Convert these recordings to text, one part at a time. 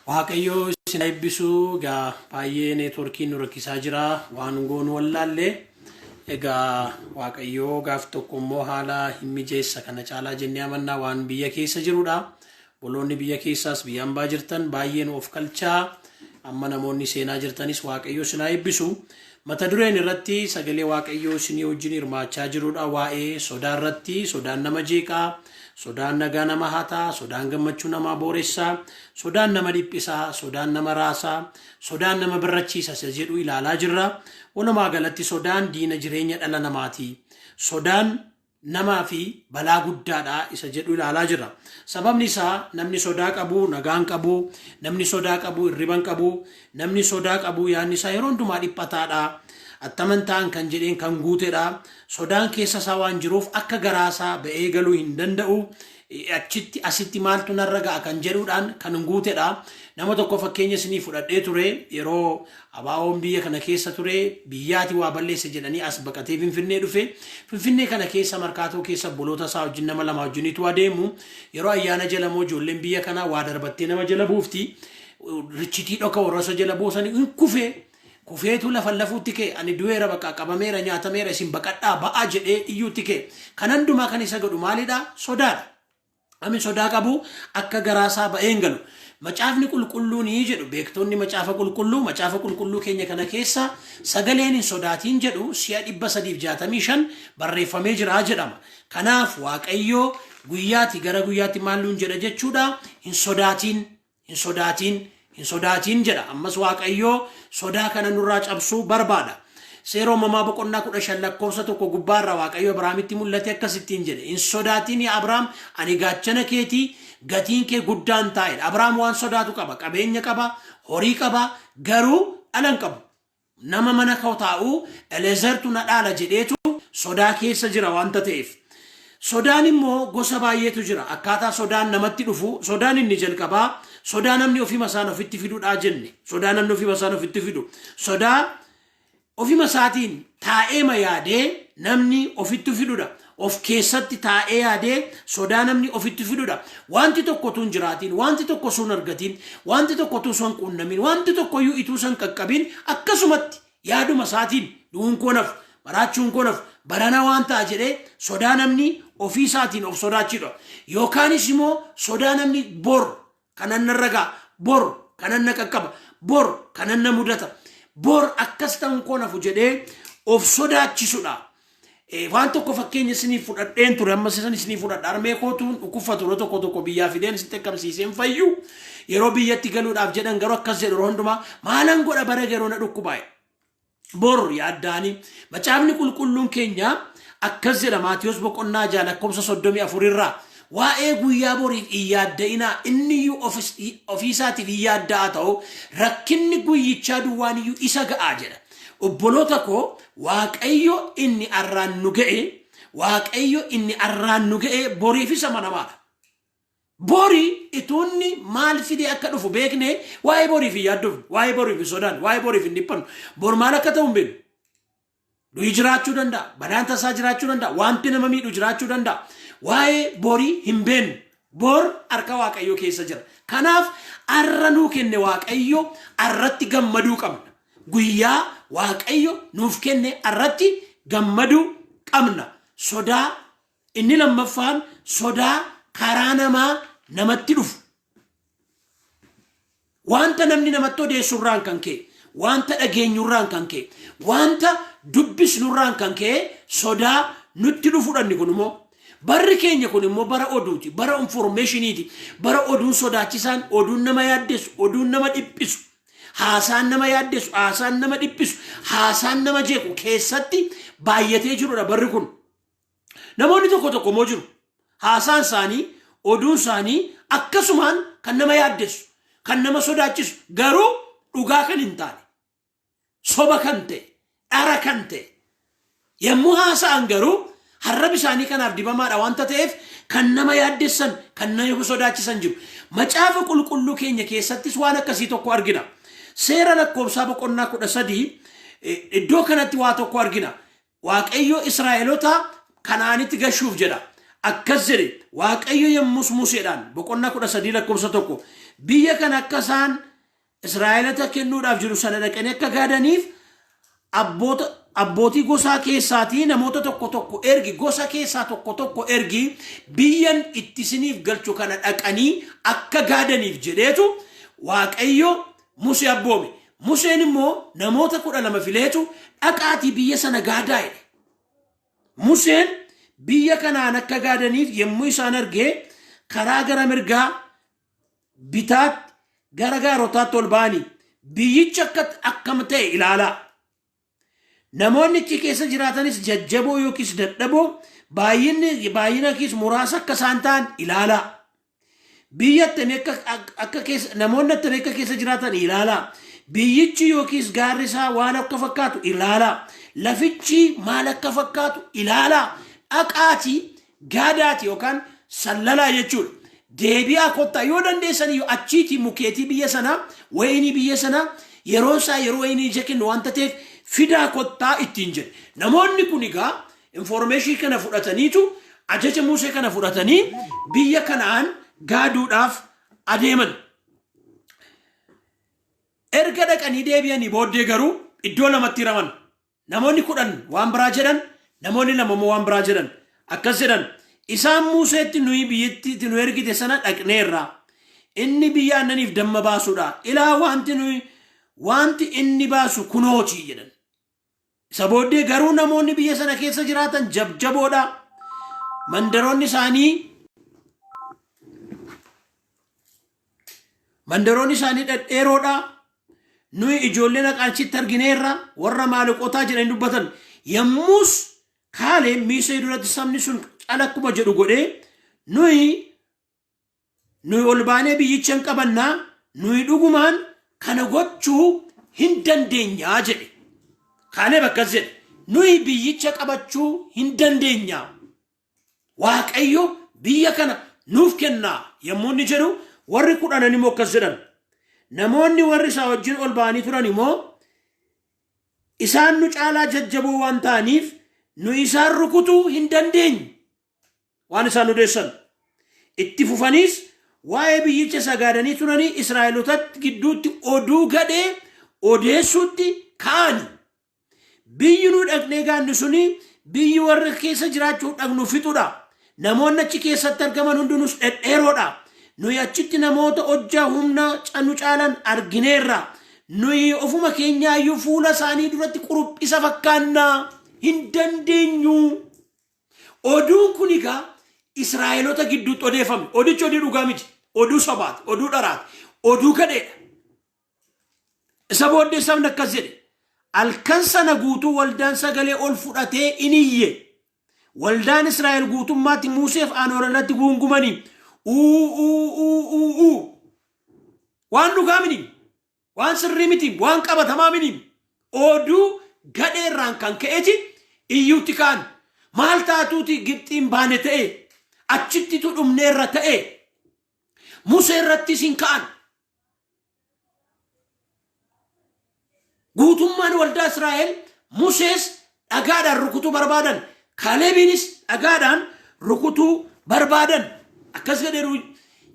Waaqayyo isin eebbisu egaa baay'ee neetworkiin nu rakkisaa jira waan goonu wallaallee egaa Waaqayyo gaaf tokko immoo haala hin mijeessa kana caalaa jennee amannaa waan biyya keessa jirudha. Boloonni biyya keessaas biyya hambaa jirtan baay'een of kalchaa amma namoonni seenaa jirtanis Waaqayyo isin eebbisu. Mata dureen irratti sagalee Waaqayyo isin wajjin hirmaachaa jirudha waa'ee sodaa irratti sodaan nama jeeqaa. Sodaan nagaa nama hataa, sodaan gammachuu nama booressaa, sodaan nama dhiphisaa, sodaan nama raasaa, sodaan nama birrachiisa jedhu ilaalaa jirra. Walumaa galatti sodaan diina jireenya dhala namaati. Sodaan namaa fi balaa guddaadha isa jedhu ilaalaa jirra. Sababni isaa namni sodaa qabu nagaan qabu, namni sodaa qabu hirriban qabu, namni sodaa qabu yaadni isaa yeroo hundumaa dhiphataadha. Attamantaan kan jedheen kan guutedha. Sodaan keessa isaa waan jiruuf akka garaasaa ba'ee galuu hin danda'u. Achitti asitti maaltu narra ga'a kan jedhuudhaan kan guutedha. Nama tokko fakkeenya isinii fudhadhee ture yeroo abaawoon biyya kana keessa ture biyyaati waa balleesse jedhanii as baqatee Finfinnee dhufe. Finfinnee kana keessa markaatoo keessa boloota isaa wajjin nama lama wajjinitu adeemu. Yeroo ayyaana jala moo ijoolleen biyya kanaa waa darbattee nama jala buufti. Richitii dhoka warroota jala buusanii hin kufee. Kufeetu lafallafuutti kee ani du'eera bakka qabameera nyaatameera isin baqadhaa ba'aa jedhee iyyuutti kee kan hundumaa kan isa godhu maalidha? Sodaadha. Ami sodaa qabu akka garaasaa ba'een galu. Macaafni qulqulluun jedhu beektonni macaafa qulqulluu keenya kana keessa sagaleen hin sodaatiin jedhu si'a 365 barreeffamee jira jedhama. Kanaaf Waaqayyo guyyaatti gara guyyaatti maalluun jedha jechuudha hin sodaatiin jedha. Ammas Waaqayyo sodaa kana nurraa cabsuu barbaada. Seera uumamaa boqonnaa 15 lakkoofsa 1 gubbaarraa Waaqayyo Abrahaamitti mul'ate akkasittiin jedhe hin sodaatiin yaa Abrahaam ani gaachana keetii gatiin kee guddaan taa'edha. Abrahaam waan sodaatu qaba, qabeenya qaba, horii qaba, garuu dhala hin qabu. Nama mana koo taa'u Eleezertu na dhaala jedheetu sodaa keessa jira wanta ta'eef. Sodaan immoo gosa baay'eetu jira. Akkaataa sodaan namatti dhufu sodaan inni jalqabaa sodaa namni ofima isaan ofitti fiduudhaa jenne. Sodaa namni ofima isaan ofitti fidu. Sodaa ofima isaatiin taa'ee yaadee namni ofitti fidudha. Of keessatti taa'ee yaadee sodaa namni ofitti fidudha. Wanti tokko tun jiraatiin, wanti tokko sun argatiin, wanti tokko tun sun qunnamin, wanti tokko iyyuu ituu sun qaqqabin akkasumatti yaaduma isaatiin du'uun koo nafu, baraachuun koo nafu, barana waan ta'a jedhee sodaa namni ofii isaatiin of sodaachidha. Yookaanis immoo sodaa namni bor kanan narra ga'a, bor kanan na qaqqaba, bor kanan na mudata, bor akkas ta'uun koo nafu jedhee of sodaachisudha. Waan tokko fakkeenya isinii fudhadheen ture amma isinii fudhadha armee kootuun dhukkubfatu tokko biyyaa fideen sitti akkamsiiseen fayyu yeroo biyyatti galuudhaaf jedhan garuu akkas jedhu hundumaa maalan godha bara garuu na dhukkubaa'e. Bor yaaddaanii macaafni qulqulluun keenya akkas jedha Maatiyos boqonnaa 6 lakkoofsa 34 irraa waa'ee guyyaa boriif hin yaadda'inaa inni iyyuu ofiisaatiif hin yaadda'a ta'u rakkinni guyyichaa duwwaan iyyuu isa ga'aa jedha. Obboloota koo Waaqayyo inni arraan nu ga'e boriif isa manamaadha. Borii ituunni maal fide akka dhufu beekne waa'ee boriif hin yaadduuf, waa'ee boriif hin sodaan, waa'ee boriif hin dhiphannu. Bor maal akka ta'u hin beeknu. Du'i jiraachuu danda'a, badaan tasaa jiraachuu danda'a, wanti nama miidhu jiraachuu danda'a. Waa'ee borii hin beeknu. Bor harka Waaqayyo keessa jira. Kanaaf arra nuu kenne Waaqayyo arratti gammaduu qabna. Guyyaa Waaqayyo nuuf kenne arratti gammaduu qabna. Sodaa inni lammaffaan sodaa karaa namaa namatti dhufu. Wanta namni namatti odeessurraan kan ka'e, wanta dhageenyurraan kan ka'e, wanta dubbisnurraan kan ka'e sodaa nutti dhufuudhaan kun immoo barri keenya kun immoo bara oduuti, bara informationiiti, bara oduun sodaachisaan, oduun nama yaaddeessu, oduun nama dhiphisu. Haasaan nama yaaddeessu, haasaan nama dhiphisu, haasaan nama jeequ keessatti baay'atee jirudha barri kun. Namoonni tokko immoo jiru. Haasaan isaanii, oduun isaanii akkasumaan kan nama yaaddeessu, kan nama sodaachisu, garuu dhugaa kan hin taane, soba kan ta'e, dhara kan ta'e. Yommuu haasa'an garuu harrab isaanii kanaaf dibamaadha wanta ta'eef kan nama yaaddeessan, kan nama sodaachisan jiru. Macaafa qulqulluu keenya keessattis waan akkasii tokko argina. Seera lakkoofsaa boqonnaa 13 iddoo kanatti waa tokko argina. Waaqayyo Israa'eloota Kanaanitti gashuuf jedha. akkasiri waaqayyo yemmus Museedhaan boqonnaa 13 lakkoofsa 1 biyya kana akka isaan Israa'eelota kennuudhaaf jiru sana dhaqanii akka gaadaniif abbootii gosaa keessaatii namoota tokko ergi gosa keessaa tokko ergi biyyan itti isiniif galchu kana dhaqanii akka gaadaniif jedheetu waaqayyo Musee abboome. Museen immoo namoota 12 fileetu dhaqaatii biyya sana gaadaa jedhe. Museen biyya kanaan akka gaadaniif yemmuu isaan argee karaa gara mirgaa bitaatti gara gaarotaatti ol ba'anii biyyicha akkam ta'e ilaalaa. Namoonni achi keessa jiraatanis jajjaboo yookiis dadhaboo baay'ina yookiis muraasa akka isaan ta'an ilaalaa. Biyya namoonni attamii akka keessa jiraatan ilaalaa. Biyyichi yookiis gaarri isaa waan akka fakkaatu ilaalaa. Lafichi maal akka fakkaatu ilaalaa. Dhaqaatii gaadaati yookaan sallalaa jechuudha. Deebi'aa kottaa yoo dandeessan achiitii mukeetii biyya sanaa wayinii biyya sanaa yeroo isaa yeroo wayinii ija kennu waan ta'eef fidaa kottaa ittiin jedhe. Namoonni kun egaa information kana fudhataniitu ajaja Musee kana fudhatanii biyya kanaan gaaduudhaaf adeeman. Erga dhaqanii deebi'anii booddee garuu iddoo lamatti hiraman. Namoonni 10 waan biraa jedhan, namoonni 2 waan biraa jedhan. Akkas jedhan isaan Museetti nuyi biyyattiitti nu ergite sana dhaqneerra. Inni biyya aannaniif damma baasuudha. Ilaa wanti inni baasu kunooti jedhan. Isa booddee garuu namoonni biyya sana keessa jiraatan jabjaboodha. Mandaroonni isaanii dhedheeroodha. Nuyi ijoollee naqaachitti argineerra warra maaliqootaa jedhanii dubbatan. Yemmus Kaaleb Musee duratti sabni sun calakkuma jedhu godhee nuyi ol baanee biyyicha hin qabannaa nuyi dhugumaan kana gochuu hin dandeenyaa jedhe. Kaaleb akkas jedhe nuyi biyyicha qabachuu hin dandeenyaa. Waaqayyo biyya kana nuuf kennaa yommuu inni jedhu warri 10 immoo akkas jedhan. Namoonni warri isaa wajjin ol ba'anii turan immoo isaan nu caalaa jajjaboo waan ta'aniif nu isaan rukutuu hin dandeenyu waan isaan odeessan. Itti fufaniis waa'ee biyyicha sagaadanii turanii Israa'eelotatti gidduutti oduu gadhee odeessuutti ka'ani. Biyyi nu dhaqnee gaannu suni biyyi warra keessa jiraachuu dhaqnu fixudha. Namoonni achi keessatti argaman hundinuus dhedheeroodha. Nuyi achitti namoota hojjaa humna cannu caalan argineerra. Nuyi ofuma keenyaayyuu fuula isaanii duratti quruphisa fakkaannaa hin dandeenyu. Oduun kun egaa Israa'eelota gidduutti odeeffame. Odichi oduu dhugaa miti. Oduu sobaati. Oduu dharaati. Oduu gadheedha. Isa booddee sabni akkas jedhe. Halkan sana guutuu waldaan sagalee ol fudhatee iniyye. Waldaan Israa'el guutummaatti Museef Aanoor irratti guungumanii. Waan dhugaa miti. Waan sirrii miti. Waan qabatamaa miti. Oduu gadheerraan kan ka'eeti iyyuutti ka'an. Maal taatuuti Gibxiin baane ta'e. Achittitu dhumneerra ta'e. Musee irrattis hin ka'an. Guutummaan waldaa Israa'el Musees dhagaadhaan rukutuu barbaadan. Kaalebiinis dhagaadhaan rukutuu barbaadan. Akkas jedheeru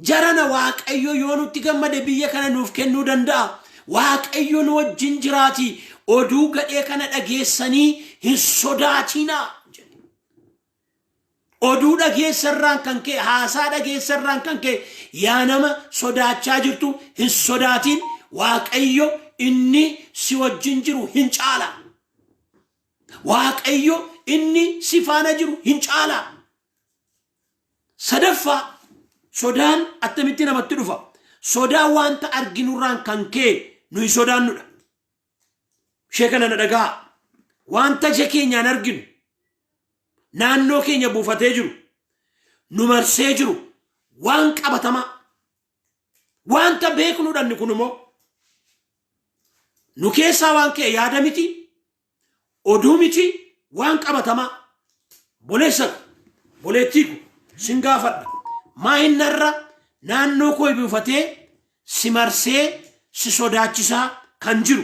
jarana Waaqayyo yoo nutti gammade biyya kana nuuf kennuu danda'a. Waaqayyo nu wajjin jiraati. Oduu gadhee kana dhageessanii hin sodaatinaa. Oduu dhageessarraan kan ka'e haasaa dhageessarraan kan ka'e yaa nama sodaachaa jirtu hin sodaatin. Waaqayyo inni si wajjin jiru hin caala. Waaqayyo inni si faana jiru hin caala. Sadaffaa sodaan attamitti namatti dhufa. Sodaan wanta arginurraan kan ka'e nuyi sodaannudha. Ishee kana na dhagaa. Wanta ija keenyaan arginu naannoo keenya buufatee jiru nu marsee jiru waan qabatamaa wanta beeknuudhaan kun immoo nu keessaa waan ka'e yaada miti oduu miti waan qabatamaa boleettiiku sin gaafadha maa innarra naannoo koo buufatee si marsee si sodaachisaa kan jiru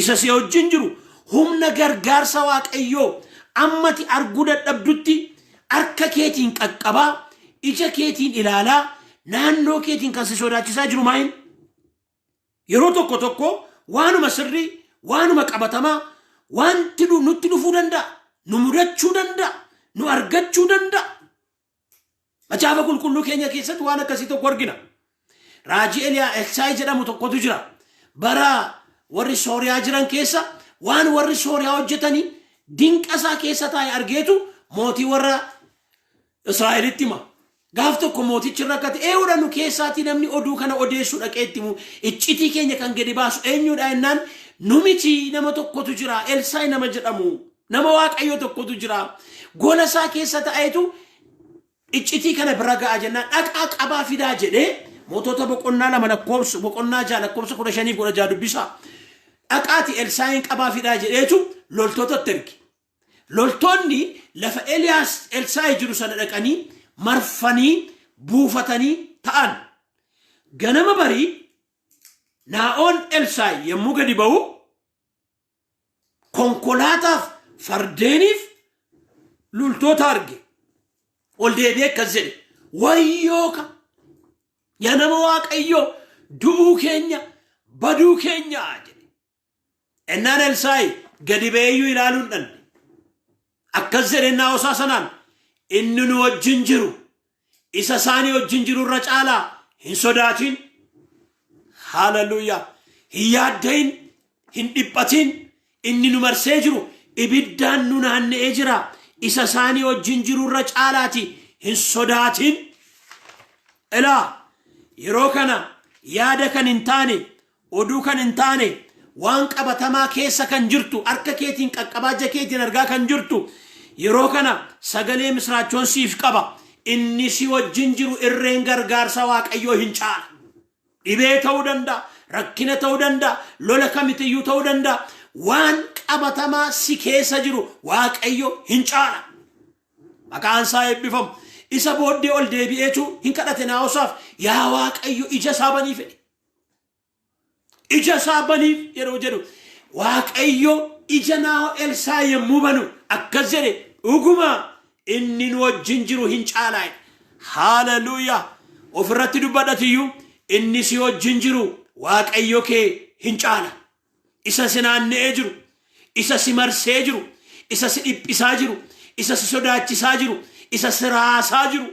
isa si wajjin jiru humna gargaarsa Waaqayyoo ammati arguu dadhabdutti arka keetiin qaqqabaa ija keetiin ilaalaa naannoo keetiin kan si sodaachisaa jiru maayin yeroo tokko waanuma sirrii waanuma qabatamaa wanti nutti dhufuu danda'a nu mudachuu danda'a nu argachuu danda'a. Macaafa qulqulluu keenya keessatti waan akkasii tokko argina. Raajii Elsaayi jedhamu tokkotu jira. Bara warri Sooriyaa jiran keessa waan warri Sooriyaa hojjetanii dinqa isaa keessa taa'e argeetu mootii warra Israa'elitti hima. Gaaf tokko mootichi rakkate eewudha nu keessaatii namni oduu kana odeessuu dhaqeetti mu iccitii keenya kan gadi baasu eenyudha jennaan numichi nama tokkotu jira Elsaayi nama jedhamu nama Waaqayyo tokkotu jira gola isaa keessa taa'eetu iccitii kana bira ga'a jennaan dhaqaa qabaa fidaa jedhee mootota boqonnaa 2 lakkoofsa boqonnaa 6 lakkoofsa 15 dubbisa dhaqaati Elsaayin qabaa fidaa jedheetu loltootatti erge. Loltoonni lafa Elsaayi jiru sana dhaqanii marfanii buufatanii ta'an ganama barii Naa'oon Elsaayi yommuu gadi ba'u konkolaataaf fardeeniif loltoota arge. Ol deebi'ee akkas jedhe wayyooka yaa nama Waaqayyo du'uu keenya baduu keenya jedhe. Ennaan Elsaayi gadi ba'eeyyuu ilaaluun dhanne akkas jedhe naa'osaa sanaan inni nu wajjin jiru isa isaanii wajjin jiru irra caalaa hin sodaatin. Hallelujah. Hin yaaddayin hin dhiphatin inni nu marsee jiru ibiddaan nu naanna'ee jira. Isa isaanii wajjin jiru irra caalaati hin sodaatin. Ilaa yeroo kana yaada kan hin taane oduu kan hin taane waan qabatamaa keessa kan jirtu harka keetiin qaqqabaa ija keetiin argaa kan jirtu yeroo kana sagalee misraachoon siif qaba. Inni si wajjin jiru irreen gargaarsa Waaqayyoo hin caala. Dhibee ta'uu danda'a, rakkina ta'uu danda'a, lola kamitiyyuu ta'uu danda'a. Waan qabatamaa si keessa jiru Waaqayyo hin caala. Maqaan isaa eebbifamu. Isa booddee ol deebi'eetu hin kadhate naa'osaaf yaa Waaqayyo ija isaa baniif jedhe. Ija isaa baniif yeroo jedhu Waaqayyo ija naa'oo Elsaayi yommuu banu akkas jedhe dhuguma inni nu wajjin jiru hin caalaa. Hallelujah. Ofirratti dubbadhatiyyuu inni si wajjin jiru Waaqayyo kee hin caala. Isa si naanna'ee jiru, isa si marsee jiru, isa si dhiphisaa jiru, isa si sodaachisaa jiru, isa si raasaa jiru,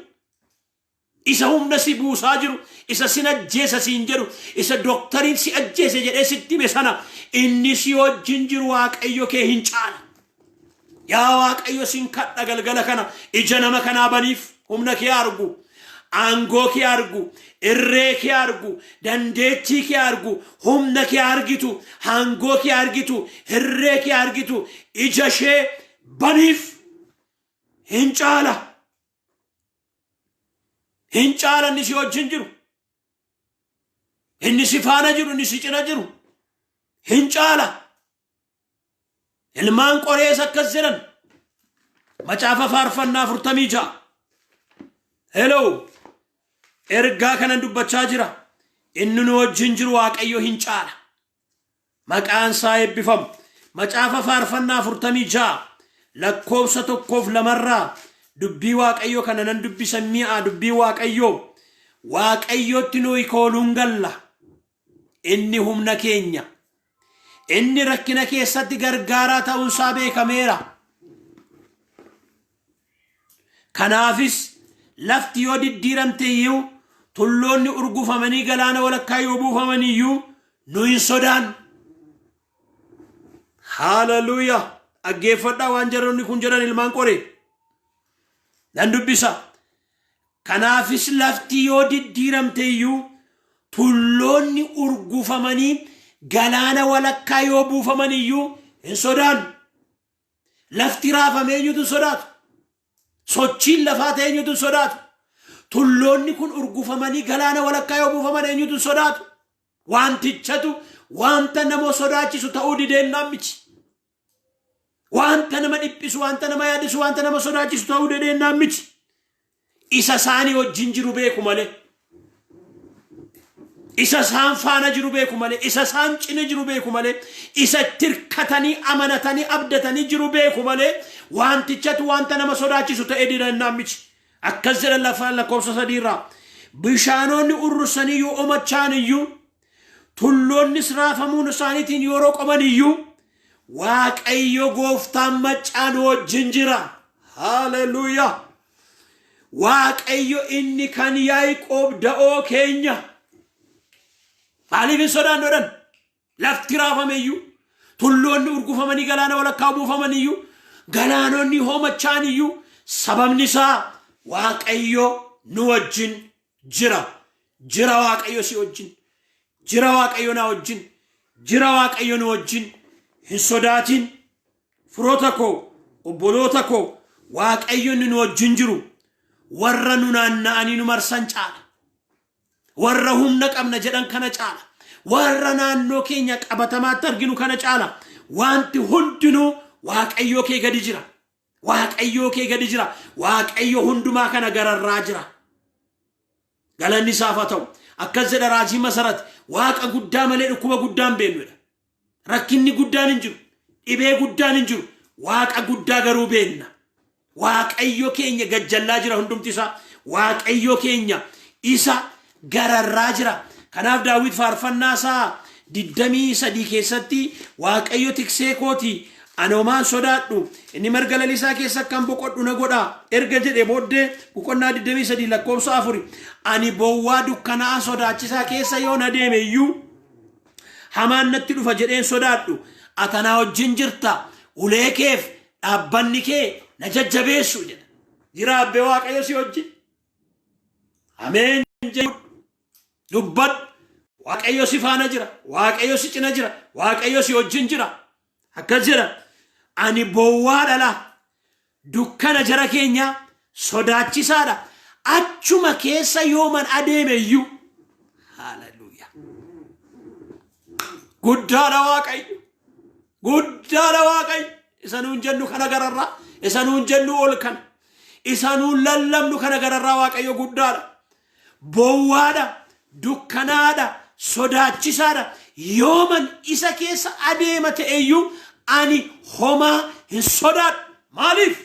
isa humna si buusaa jiru, isa si ajjeesa siin jedhu, isa doktariin si ajjeese jedhee sitti hime sana inni si wajjin jiru Waaqayyo kee hin caala. Yaa Waaqayyo sin kadha galgala kana ija nama kanaa baniif humna kee argu. Aangoo kee argu, irree kee argu, dandeettii kee argu, humna kee argitu, aangoo kee argitu, irree kee argitu, ija ishee baniif hin caala. Hin caala inni si wajjin jiru. Inni si faana jiru, inni si cina jiru. Hin caala. Ilmaan Qorees akkas jedhan. Macaafa faarfannaa 46. Hello. Ergaa kanan dubbachaa jira. Inni nu wajjin jiru Waaqayyo hin caala. Maqaan isaa eebbifamu. Macaafa faarfannaa 46 lakkoofsa 1-2 dubbii Waaqayyo kana nan dubbisan mi'a dubbii Waaqayyo. Waaqayyotti nuyi kooluun galla. Inni humna keenya. Inni rakkina keessatti gargaaraa ta'uunsaa beekameera. Kanaafis lafti yoo diddiiramte iyyuu tulloonni urgufamanii galaana walakkaa yoo buufamanii iyyuu nu hin sodaan. Hallelujah. Dhaggeeffadhaa waan jarroonni kun jedhan ilmaan Qoree. Nan dubbisa. Kanaafis lafti yoo diddiiramte iyyuu tulloonni urgufamanii galaana walakkaa yoo buufamanii iyyuu hin sodaan. Lafti raafamee eenyutu sodaatu? Sochiin lafaa ta'e eenyutu sodaatu? Tulloonni kun urgufamanii galaana walakkaa yoo buufaman eenyutu sodaatu? Wantichatu wanta nama sodaachisu ta'uu dideennaan miti. Wanta nama dhiphisu, wanta nama yaadisu, wanta nama sodaachisu ta'uu dideennaan miti. Isa isaanii wajjin jiru beeku malee. isa isaan faana jiru beeku malee, isa isaan cina jiru beeku malee, isa tirkatanii amanatanii abdatanii jiru beeku malee, wantichatu wanta nama sodaachisu ta'ee didannaa miti. Akkas jedhan lafaan lakkoofsa 3 irraa bishaanonni urrursanii yoo omachaan iyyuu tulloonnis raafamuun isaaniitiin yeroo qoman iyyuu Waaqayyo gooftaan maccaan wajjin jira. Haleluuyaa. Waaqayyo inni kan Yaaqoob da'oo keenya. Maaliif hin sodaannoodhan? Lafti raafame iyyuu tulloonni urgufamanii galaana walakkaa buufaman iyyuu galaanonni homachaan iyyuu sababni isaa Waaqayyo nu wajjin jira. Jira Waaqayyo si wajjin. Jira Waaqayyo na wajjin. Jira Waaqayyo nu wajjin. Hin sodaatin. Firoota koo, obboloota koo, Waaqayyo nu wajjin jiru. Warra nu naanna'anii nu marsan caala. Warra humna qabna jedhan kana caala. Warra naannoo keenya qabatamaatti arginu kana caala. Wanti hundinuu Waaqayyo kee gadi jira. Waaqayyo kee gadi jira. Waaqayyo hundumaa kana gararraa jira. Galanni isaaf haa ta'u. Akkas jedha raajii Masarat, Waaqa guddaa malee dhukkuba guddaan beeknudha. Rakkinni guddaan hin jiru. Dhibee guddaan hin jiru. Waaqa guddaa garuu beekna. Waaqayyo keenya gajjallaa jira hundumti isaa. Waaqayyo keenya isa gararraa jira. Kanaaf Daawit faarfannaa isaa 23 keessatti Waaqayyo tiksee kooti anomaan sodaadhu inni marga lalisaa keessa kan boqodhu na godha erga jedhe booddee boqonnaa 23 lakkoofsa 4 ani bowwaa dukkanaa sodaachisaa keessa yoo na deeme iyyuu hamaan natti dhufa jedheen sodaadhu atanaa wajjin jirta ulee keef dhaabbanni kee na jajjabeessu jedha. Jira abbee Waaqayyo si wajjin. Ameen jedhu dubbadhu. Waaqayyo si faana jira. Waaqayyo si cina jira. Waaqayyo si wajjin jira. Akkas jedha ani bowwaa dhala dukkana jara keenya sodaachisaadha achuma keessa yooman adeeme iyyuu. Haleluuyaa. Guddaadha Waaqayyo. Guddaadha Waaqayyo. Isa nuun jennu kana gararraa. Isa nuun jennu ol kana. Isa nuun lallabnu kana gararraa Waaqayyo guddaadha. Bowwaadha. Dukkanaadha. Sodaachisaadha. Yooman isa keessa adeema ta'eyyuu ani homaa hin sodaadhu. Maaliif?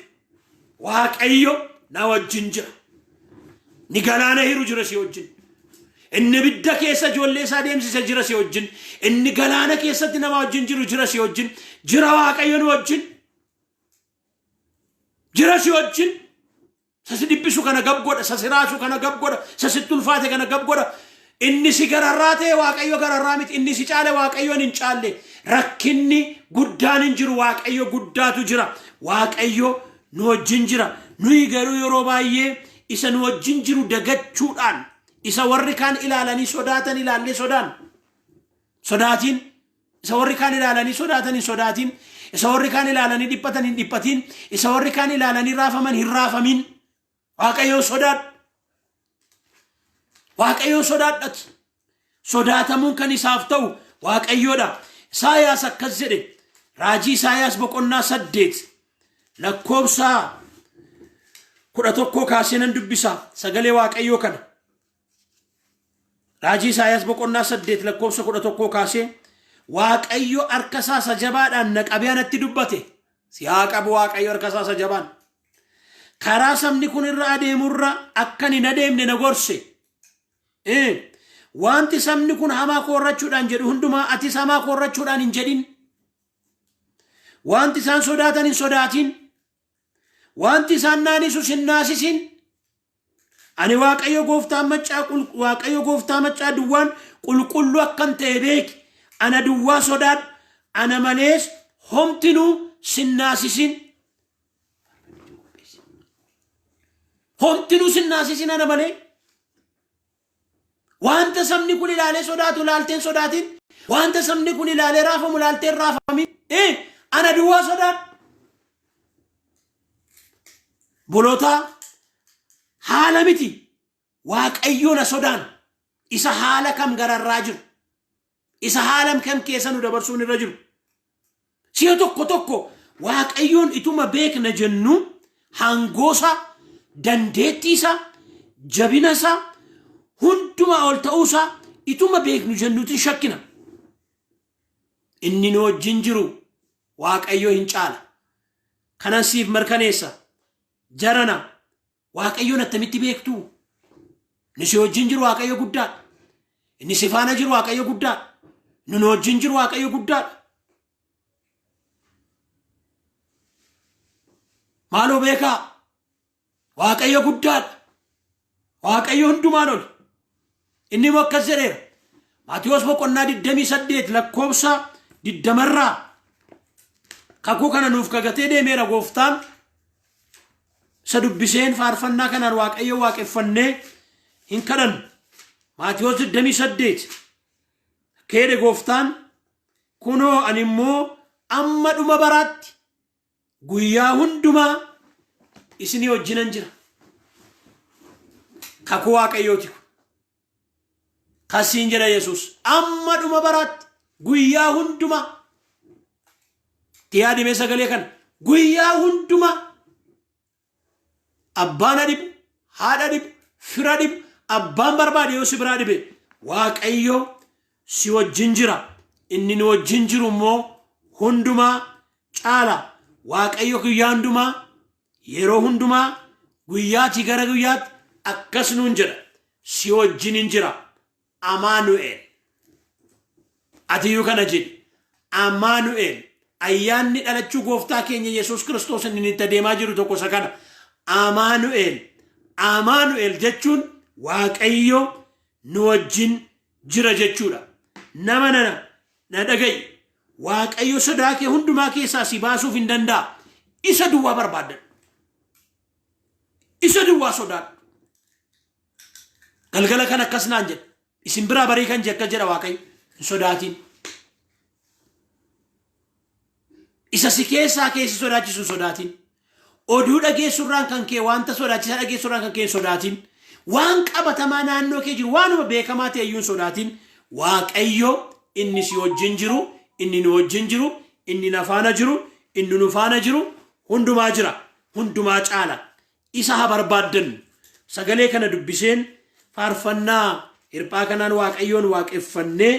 Waaqayyo na wajjin jira. Ni galaana hiru jira si wajjin. Inni bidda keessa ijoollee isaa deemsise jira si wajjin. Inni galaana keessatti nama wajjin jiru jira si wajjin. Jira Waaqayyo nu wajjin. Jira si wajjin. Sasi dhibbisu kana gab godha. Sasi raasu kana gab godha. Sasi tulfaate kana gab godha. Inni si gararraa ta'e Waaqayyo gararraa miti. Inni si caale Waaqayyoon hin caalle. Rakkinni guddaan hin jiru. Waaqayyo guddaatu jira. Waaqayyo nu wajjin jira. Nuyi garuu yeroo baay'ee isa nu wajjin jiru dagachuudhaan isa warri kaan ilaalanii sodaatan ilaallee sodaatiin. Isa warri kaan ilaalanii sodaatan hin sodaatiin. Isa warri kaan ilaalanii dhiphatan hin dhiphatiin. Isa warri kaan ilaalanii raafaman hin raafamin. Waaqayyo sodaadhu. Waaqayyo sodaadhat. Sodaatamuun kan isaaf ta'u Waaqayyoodha. Isaayaas akkas jedhe. Raajii Isaayaas boqonnaa 8 lakkoofsa 11 kaasee nan dubbisa sagalee Waaqayyoo kana. Raajii Isaayaas boqonnaa 8 lakkoofsa 11 kaasee Waaqayyo harka isaa jabaadhaan na qabee natti dubbate. Si haa qabu Waaqayyo harka isaa jabaan. Karaa sabni kun irra adeemurra akkan hin adeemne na gorse. Wanti sabni kun hamaa korrachuudhaan jedhu hundumaa atis hamaa korrachuudhaan hin jedhin. Wanti isaan sodaatan hin sodaatin. Wanti isaan naanisus hin naasisin. Ani Waaqayyo gooftaa maccaa duwwaan qulqullu akkan ta'e beeki. Ana duwwaa sodaadhu. Ana malees homtinuu sin naasisin. Homtinuu sin naasisin ana malee. Wanta sabni kun ilaalee sodaatu laalteen sodaatin. Wanta sabni kun ilaalee raafamu laalteen raafamin. Ana duwwaa sodaadhu. Bolootaa haala miti. Waaqayyo na sodaan. Isa haala kam gararraa jiru. Isa haala kam keessa nu dabarsuun irra jiru. Si'a tokko Waaqayyoon ituma beekna jennu hangoosa dandeettiisa jabinasa hunduma ol ta'uusa ituma beeknu jennuutiin shakkina. Inni nu wajjin jiru Waaqayyo hin caala. Kanan siif mirkaneessa. Jarana Waaqayyoon attamitti beektu? Inni si wajjin jiru Waaqayyo guddaadha. Inni si faana jiru Waaqayyo guddaadha. Nu wajjin jiru Waaqayyo guddaadha. Maaloo beekaa? Waaqayyo guddaadha. Waaqayyo hundumaan ol. Inni immoo akkas jedheera. Maatiyos boqonnaa 28 lakkoofsa 20 kakuu kana nuuf kagatee deemeera gooftaan. Isa dubbiseen faarfannaa kanaan Waaqayyo waaqeffannee hin kadhannu. Maatiyos 28 keede gooftaan kunoo ani immoo amma dhuma baraatti guyyaa hundumaa isinii wajjinan jira. Kakuu Waaqayyooti kun. Kasiin jedha Yesuus amma dhuma baraatti guyyaa hundumaa. Tiyaadimee sagalee kana guyyaa hundumaa. Abbaan adibu, haadha adibu, fira adibu, abbaan barbaade yoo si biraa dibe Waaqayyo si wajjin jira. Inni nu wajjin jiru immoo hundumaa caala. Waaqayyo guyyaa hundumaa yeroo hundumaa guyyaatii gara guyyaatti akkas nuun jedha. Si wajjin hin jira. Amaanu'el. Atiyyuu kana jedhi. Amaanu'el. Ayyaanni dhalachuu gooftaa keenya Yesuus Kiristoos inni itti adeemaa jiru tokko isa kana. Amaanu'el. Amaanu'el jechuun Waaqayyo nu wajjin jira jechuudha. Nama na dhaga'i. Waaqayyo sodaa kee hundumaa keessaa si baasuuf hin danda'a. Isa duwwaa barbaaddan. Isa duwwaa sodaadha. Galgala kan akkas naan jedha. Isin biraa barii kan jekka jedha Waaqayyo. Hin sodaatiin. Isa si keessaa keessi sodaachisu sodaatiin. Oduu dhageessurraan kan kee wanta sodaachisa dhageessurraan kan kee sodaatiin. Waan qabatamaa naannoo kee jiru waanuma beekamaa ta'e iyyuu sodaatiin. Waaqayyo inni si wajjin jiru, inni nu wajjin jiru, inni na faana jiru, inni nu faana jiru hundumaa jira. Hundumaa caala. Isa haa barbaaddannu. Sagalee kana dubbiseen faarfannaa hirphaa kanaan Waaqayyoon waaqeffannee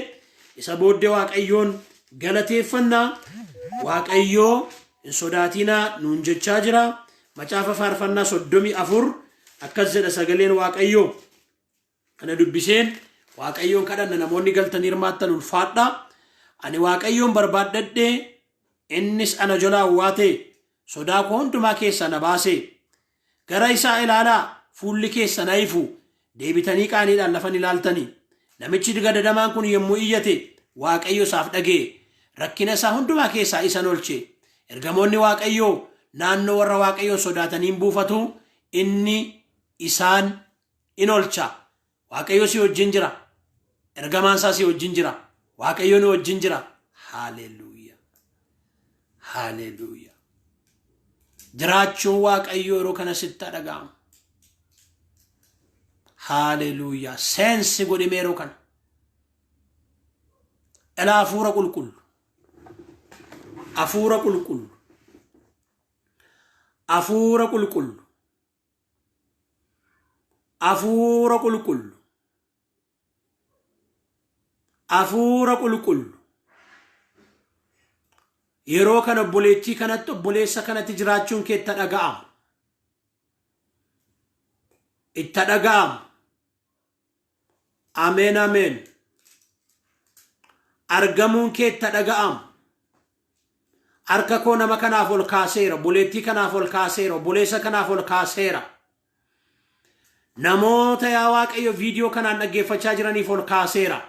isa booddee Waaqayyoon galateeffannaa. Waaqayyoo hin sodaatinaa nuun jechaa jira. Macaafa faarfannaa 34 akkas jedha sagaleen Waaqayyoo. Kana dubbiseen Waaqayyoon kadhanna namoonni galtanii hirmaattan ulfaadha. Ani Waaqayyoon barbaadadhee innis ana jalaa waate sodaa koo hundumaa keessa na baase. Gara isaa ilaalaa fuulli keessa na ifu deebitanii qaaniidhaan lafan ilaaltanii. Namichi gadadamaan kun yommuu iyyate Waaqayyo isaaf dhagee rakkina isaa hundumaa keessaa isa oolche. Ergamoonni Waaqayyoo naannoo warra Waaqayyoon sodaataniin buufatu inni isaan in oolcha. Waaqayyo si wajjin jira. Ergamaan isaa si wajjin jira. Waaqayyo nu wajjin jira. Haleluuyaa. Haleluuyaa. Jiraachuun Waaqayyo yeroo kana sitti dhaga'ama. Haleluuyaa. Seensi godhime yeroo kana. Ela hafuura qulqullu. Hafuura qulqullu. Hafuura qulqullu. Hafuura qulqullu. Hafuura qulqullu. Yeroo kana obboleettii kanatti obboleessa kanatti jiraachuun kee itti dhaga'ama. Itti dhaga'ama. Ameen ameen. Argamuun kee itti dhaga'ama. Harka koo nama kanaaf ol kaaseera. Obboleettii kanaaf ol kaaseera. Obboleessa kanaaf ol kaaseera. Namoota yaa Waaqayyo viidiyoo kanaan dhaggeeffachaa jiraniif ol kaaseera.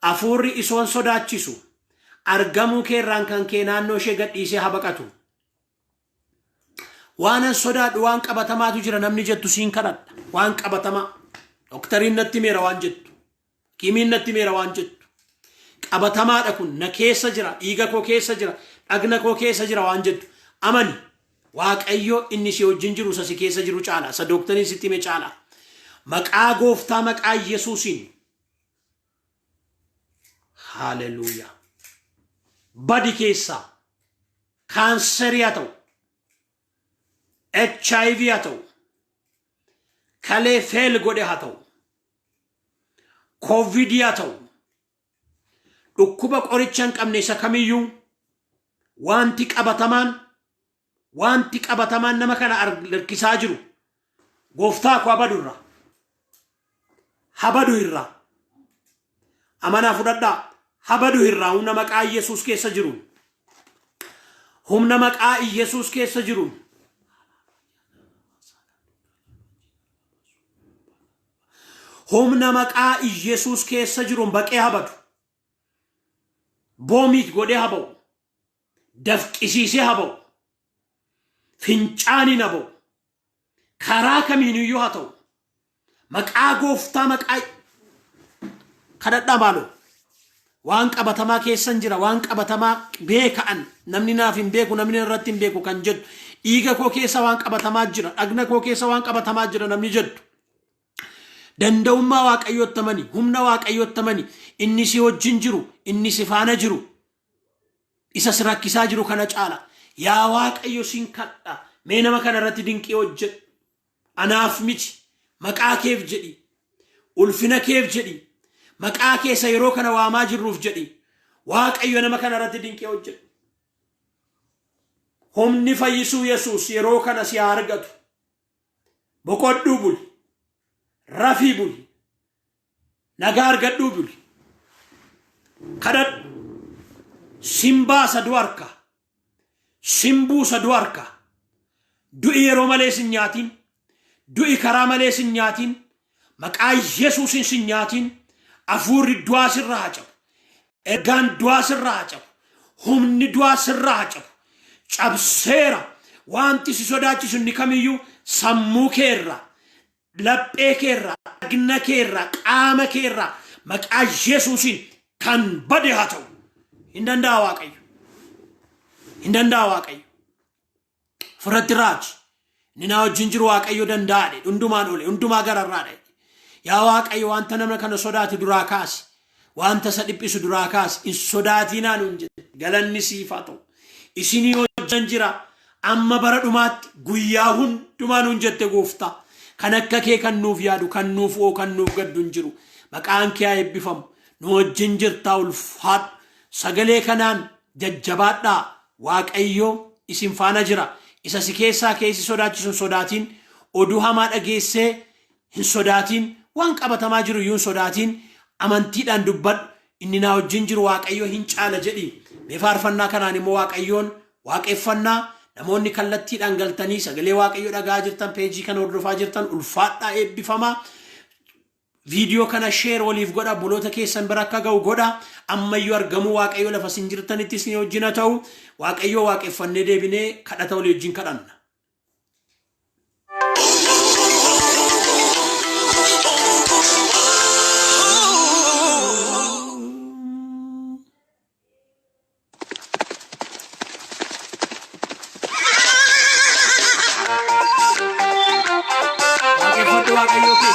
Hafuurri isoon sodaachisu. Argamuu kee irraan kan kee naannoo ishee gadhiisee haa baqatu. Waanan sodaadhu waan qabatamaatu jira namni jettu siin kadhadha. Waan qabatamaa. Doktariin natti meera waan jettu. Kimiin natti meera waan jettu. Qabatamaadha kun na keessa jira. Dhiiga koo keessa jira. Dhagna koo keessa jira waan jettu. Amani. Waaqayyo inni si wajjin jiru isa si keessa jiru caala. Isa doktariin sitti hime caala. Maqaa gooftaa maqaa Yesuusiin. Haleluuyaa. Badi keessa. Kaanserii haa ta'u. HIV haa ta'u. Kalee feel godhe haa ta'u. COVID yaa ta'u dhukkuba qorichaan qabne isa kamiyyuu wanti qabatamaan nama kana harkisaa jiru gooftaa ko habadu irraa amanaa fudhadhaa habadu irraa humna maqaa Yesuus keessa jiru humna maqaa Yesuus keessa jiru humna maqaa Yesuus keessa jiru baqee habadu boomit godhee habau dafqisiisee habau fincaanii nabau karaa kamiiniyyuu haa ta'u maqaa gooftaa maqaa kadhadhaa maaloo waan qabatamaa keessan jira waan qabatamaa beekaan namni naaf hin beeku namni irratti hin beeku kan jedhu dhiiga koo keessa waan qabatamaa jira dhagna koo keessa waan qabatamaa jira namni jedhu danda'ummaa waaqayyootti amani humna waaqayyootti amani inni si wajjin jiru inni si faana jiru isa si rakkisaa jiru kana caala yaa waaqayyo sin kadha mee nama kana irratti dinqii hojjedhu anaaf miti maqaa keef jedhi ulfina keef jedhi maqaa keessa yeroo kana waamaa jirruuf jedhi waaqayyo nama kana irratti dinqii hojjedhu humni fayyisuu Yesuus yeroo kana si argatu boqodhuu buli rafii buli nagaa argadhuu buli kadhadhu simbaa sadu harka simbuu sadu harka du'i yeroo malee sin nyaatiin du'i karaa malee sin nyaatiin maqaa Yesuusin sin nyaatiin afuurri du'aa sirraa haa cabu ergaan du'aa sirraa haa cabu humni du'aa sirraa haa cabu cabseera wanti si sodaachisu inni kamiyyuu sammuu keerraa laphee keerraa dhagna keerraa qaama keerraa maqaa Yesuusin kan bade haa ta'u hin danda'a waaqayyo furatti raaji inni na wajjin jiru waaqayyo danda'aadhe hundumaan ole hundumaa gararraadhe yaa waaqayyo wanta namna kana sodaati duraa kaasi wanta isa dhiphisu duraa kaasi hin sodaatinaa nuun jedhe galanni siif haa ta'u isinii wajjin jira amma bara dhumaatti guyyaa hundumaa nuun jette gooftaa kan akka kee kan nuuf yaadu kan nuuf gaddu hin jiru maqaan kee haa eebbifamu nu wajjin jirtaa ulfaadhu sagalee kanaan jajjabaadhaa waaqayyo isin faana jira isa si keessaa keessi sodaachisu sodaatiin oduu hamaa dhageessee hin sodaatiin waan qabatamaa jiru iyyuu hin sodaatiin amantiidhaan dubbadhu inni na wajjin jiru waaqayyo hin caala jedhi mee faarfannaa kanaan immoo waaqayyoon waaqeffannaa namoonni kallattiidhaan galtanii sagalee waaqayyo dhagaa jirtan peejii kana hordofaa jirtan ulfaadhaa eebbifamaa video kana share waliif godha boloota keessan bira akka ga'u godha ammayyuu argamu waaqayyo lafa sin jirtanittis ni wajjina ta'u waaqayyo waaqeffannee deebinee kadhata walii wajjin kadhanna waaqayyo ke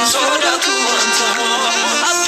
Soda tu anta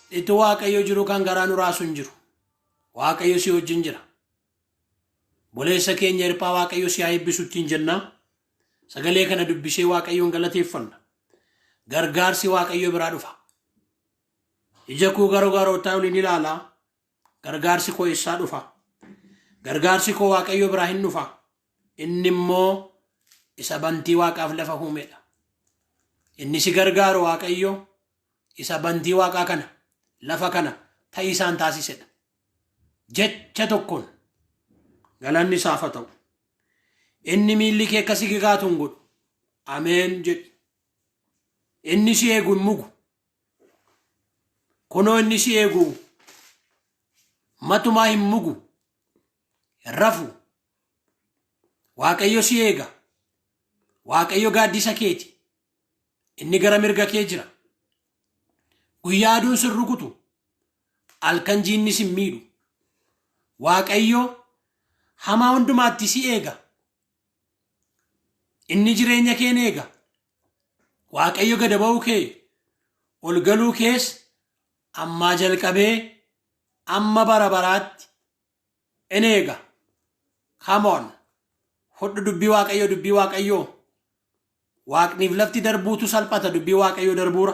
Itu waaqayyo jiru kan garaan raasun jiru waaqayyo si wajjin jira boleessa keenya hirphaa waaqayyo si eebbisuutiin jenna sagalee kana dubbisee waaqayyoon galateeffanna gargaarsi waaqayyo biraa dhufa ija koo garuu taa'uun ni ilaala gargaarsi koo isaa dhufa gargaarsi koo waaqayyo biraa hin dhufa inni immoo isa bantii waaqaaf lafa huumedha inni si gargaaru waaqayyo isa bantii waaqaa kana lafa kana ta'ii isaan taasisedha jecha tokkoon galanni isaaf haa ta'u inni miilli kee akka si gigaatu hin godhu ameen jedhi inni si eegu hin mugu kunoo inni si eegu matumaa hin mugu hin rafu waaqayyo si eega waaqayyo gaaddisa keeti inni gara mirga kee jira guyyaa aduun sin rukutu halkan jiinni sin miidhu waaqayyo hamaa hundumaatti si eega inni jireenya kee eega waaqayyo gad ba'uu kee ol galuu kees ammaa jalqabee amma bara baraatti in eega. Come on. Hodhu dubbii waaqayyo. Waaqniif lafti darbuutu salphata dubbii waaqayyo darbuura.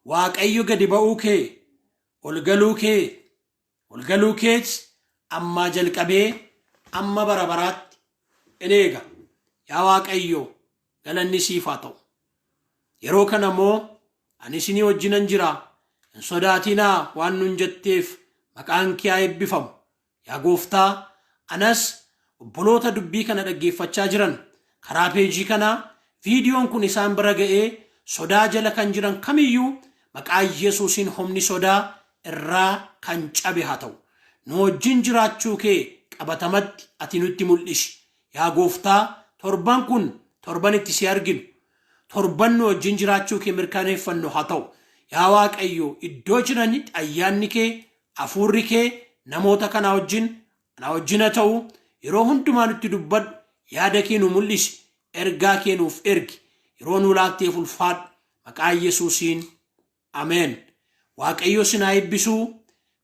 Waaqayyo gadi ba'uu kee ol galuu kees ammaa jalqabee amma bara baraatti in eega. Yaa waaqayyo galanni siif haa ta'u. Yeroo kana immoo ani isinii wajjinan jira. Hin sodaatinaa waan nun jetteef maqaan kee haa eebbifamu. Yaa gooftaa anas obboloota dubbii kana dhaggeeffachaa jiran karaa peejii kanaa viidiyoon kun isaan bira ga'ee sodaa jala kan jiran kamiyyuu maqaa Yesuusiin humni sodaa irraa kan cabe haa ta'u. Nu wajjin jiraachuu kee qabatamatti ati nutti mul'isi. Yaa gooftaa torban kun torban itti si arginu. Torban nu wajjin jiraachuu kee mirkaneeffannu haa ta'u. Yaa waaqayyo iddoo jiranitti ayyaanni kee hafuurri kee namoota kana wajjin haa ta'u. Yeroo hundumaa nutti dubbadhu yaada kee nu mul'isi. Ergaa kee nuuf ergi. Yeroo nu laatteef ulfaadhu maqaa Yesuusiin ameen. Waaqayyo sin haa eebbisu.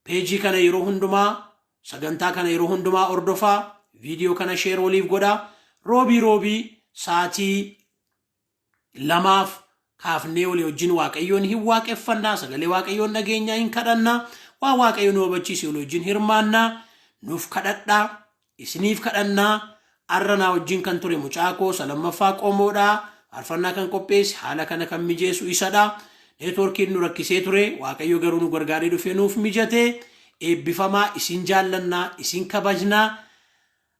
Peejii kana yeroo hundumaa sagantaa kana yeroo hundumaa ordofaa. Viidiyoo kana sheer waliif godhaa. Roobii saatii 2 kaafnee walii wajjin waaqayyoon hin waaqeffannaa. Sagalee waaqayyoon dhageenyaa hin kadhannaa. Waa waaqayyo nu hubachiise walii wajjin hirmaannaa. Nuuf kadhadhaa. Isiniif kadhannaa. Arranaa wajjin kan ture mucaakoo Salamaffaa Qomoodhaa. Faarfannaa kan qopheesse haala kana kan mijeessu isadha. Neetworkiin nu rakkisee ture. Waaqayyo garuu nu gargaaree dhufee nuuf mijatee. Eebbifamaa isin jaallannaa isin kabajnaa.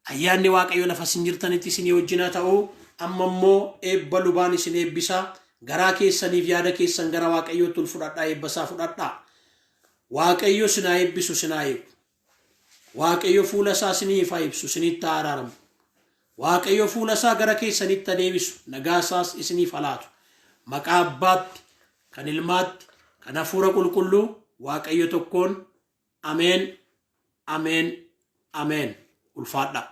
Ayyaanni waaqayyo lafa isin jirtanitti isinii wajjin haa ta'u. Amma immoo eebba lubaan isin eebbisaa. Garaa keessaniif yaada keessan gara waaqayyootti ol fudhadhaa eebbasaa fudhadhaa. Waaqayyo sin haa eebbisu sin haa eebbu. Waaqayyo fuula isaa isiniif haa ibsu isinitti haa araaramu. Waaqayyo fuula isaa gara keessanitti haa deebisu nagaa isaas isiniif haa laatu. Maqaa Abbaatti kan Ilmaatti kan Hafuura Qulqulluu Waaqayyo tokkoon ameen. Ulfaadhaa.